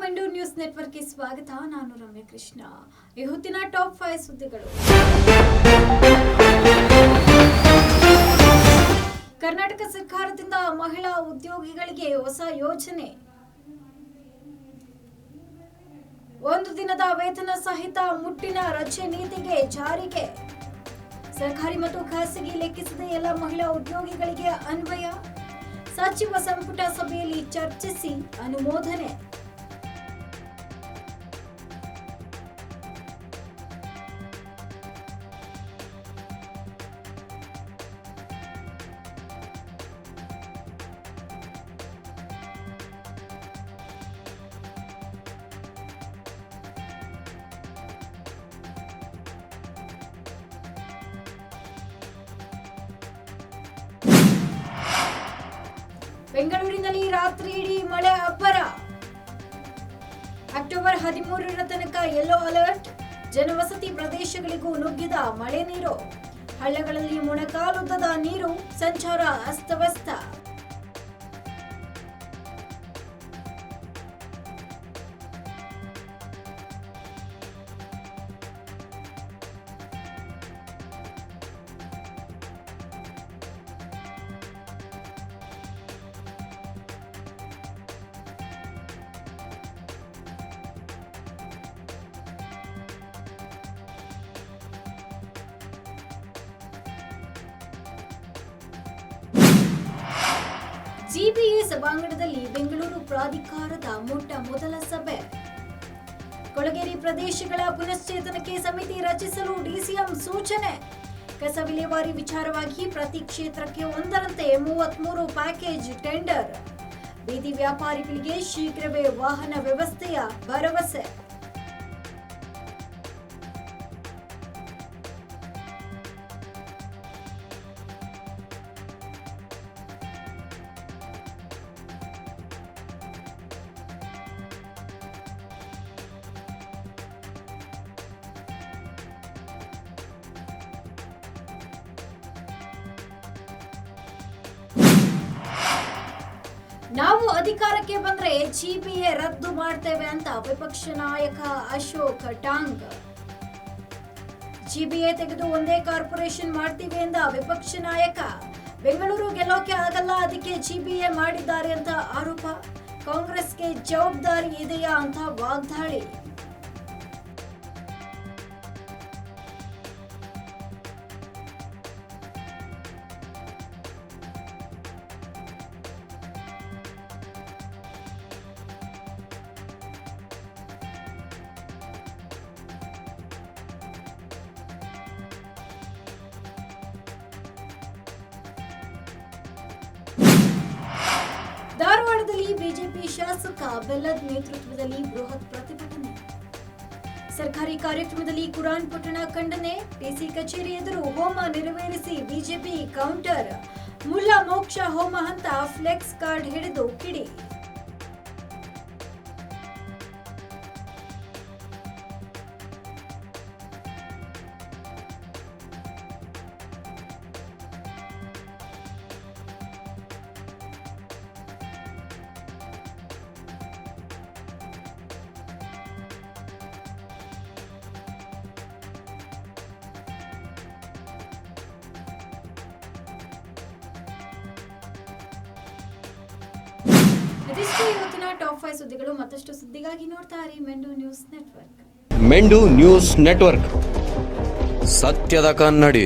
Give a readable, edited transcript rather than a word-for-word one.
ಮೆಂಡು news ನೆಟ್ವರ್ಕ್ಗೆ ಸ್ವಾಗತ. ನಾನು ರಮ್ಯ ಕೃಷ್ಣ. ಈ ಹೊತ್ತಿನ ಟಾಪ್ 5 ಸುದ್ದಿಗಳು. ಕರ್ನಾಟಕ ಸರ್ಕಾರದಿಂದ ಮಹಿಳಾ ಉದ್ಯೋಗಿಗಳಿಗೆ ಹೊಸ ಯೋಜನೆ. ಒಂದು ದಿನದ ವೇತನ ಸಹಿತ ಮುಟ್ಟಿನ ರಜೆ ನೀತಿಗೆ ಜಾರಿಗೆ. ಸರ್ಕಾರಿ ಮತ್ತು ಖಾಸಗಿ ಲೆಕ್ಕಿಸದೆ ಎಲ್ಲ ಮಹಿಳಾ ಉದ್ಯೋಗಿಗಳಿಗೆ ಅನ್ವಯ. ಸಚಿವ ಸಂಪುಟ ಸಭೆಯಲ್ಲಿ ಚರ್ಚಿಸಿ ಅನುಮೋದನೆ. ಬೆಂಗಳೂರಿನಲ್ಲಿ ರಾತ್ರಿ ಇಡೀ ಮಳೆ ಅಬ್ಬರ. ಅಕ್ಟೋಬರ್ 13ರ ತನಕ ಯೆಲ್ಲೋ ಅಲರ್ಟ್. ಜನವಸತಿ ಪ್ರದೇಶಗಳಿಗೂ ನುಗ್ಗಿದ ಮಳೆ ನೀರು. ಹಳ್ಳಗಳಲ್ಲಿ ಮೊಣಕಾಲುದ್ದದ ನೀರು. ಸಂಚಾರ ಅಸ್ತವ್ಯಸ್ತ. ಜಿಬಿಎ ಸಭಾಂಗಣದಲ್ಲಿ ಬೆಂಗಳೂರು ಪ್ರಾಧಿಕಾರದ ಮೊದಲ ಸಭೆ. ಕೊಳಗೇರಿ ಪ್ರದೇಶಗಳ ಪುನಶ್ಚೇತನಕ್ಕೆ ಸಮಿತಿ ರಚಿಸಲು ಡಿಸಿಎಂ ಸೂಚನೆ. ಕಸ ವಿಲೇವಾರಿ ವಿಚಾರವಾಗಿ ಪ್ರತಿ ಕ್ಷೇತ್ರಕ್ಕೆ ಒಂದರಂತೆ 33 ಪ್ಯಾಕೇಜ್ ಟೆಂಡರ್. ಬೀದಿ ವ್ಯಾಪಾರಿಗಳಿಗೆ ಶೀಘ್ರವೇ ವಾಹನ ವ್ಯವಸ್ಥೆಯ ಭರವಸೆ. ನಾವು ಅಧಿಕಾರಕ್ಕೆ ಬಂದ್ರೆ ಜಿಬಿಎ ರದ್ದು ಮಾಡ್ತೇವೆ ಅಂತ ವಿಪಕ್ಷ ನಾಯಕ ಅಶೋಕ್ ಟಾಂಗ್. ಜಿಬಿಎ ತೆಗೆದು ಒಂದೇ ಕಾರ್ಪೊರೇಷನ್ ಮಾಡ್ತೀವಿ ಎಂದ ವಿಪಕ್ಷ ನಾಯಕ. ಬೆಂಗಳೂರು ಗೆಲ್ಲೋಕೆ ಆಗಲ್ಲ, ಅದಕ್ಕೆ ಜಿಬಿಎ ಮಾಡಿದ್ದಾರೆ ಅಂತ ಆರೋಪ. ಕಾಂಗ್ರೆಸ್ಗೆ ಜವಾಬ್ದಾರಿ ಇದೆಯಾ ಅಂತ ವಾಗ್ದಾಳಿ. ಧಾರವಾಡದಲ್ಲಿ ಬಿಜೆಪಿ ಶಾಸಕ ಬೆಲ್ಲದ್ ನೇತೃತ್ವದಲ್ಲಿ ಬೃಹತ್ ಪ್ರತಿಭಟನೆ. ಸರ್ಕಾರಿ ಕಾರ್ಯಕ್ರಮದಲ್ಲಿ ಕುರಾನ್ ಪಠಣ ಖಂಡನೆ. ಡಿಸಿ ಕಚೇರಿ ಎದುರು ಹೋಮ ನೆರವೇರಿಸಿ ಬಿಜೆಪಿ ಕೌಂಟರ್. ಮುಲ್ಲಾ ಮೋಕ್ಷ ಹೋಮ ಹಂತ ಫ್ಲೆಕ್ಸ್ ಕಾರ್ಡ್ ಹಿಡಿದು ಕಿಡಿ. ಇದಿಷ್ಟು ಇವತ್ತಿನ ಟಾಪ್ 5 ಸುದ್ದಿಗಳು. ಮತ್ತಷ್ಟು ಸುದ್ದಿಗಾಗಿ ನೋಡ್ತಾ ಇರಿ ಮೆಂಡು ನ್ಯೂಸ್ ನೆಟ್ವರ್ಕ್. ಮೆಂಡು ನ್ಯೂಸ್ ನೆಟ್ವರ್ಕ್, ಸತ್ಯದ ಕನ್ನಡಿ.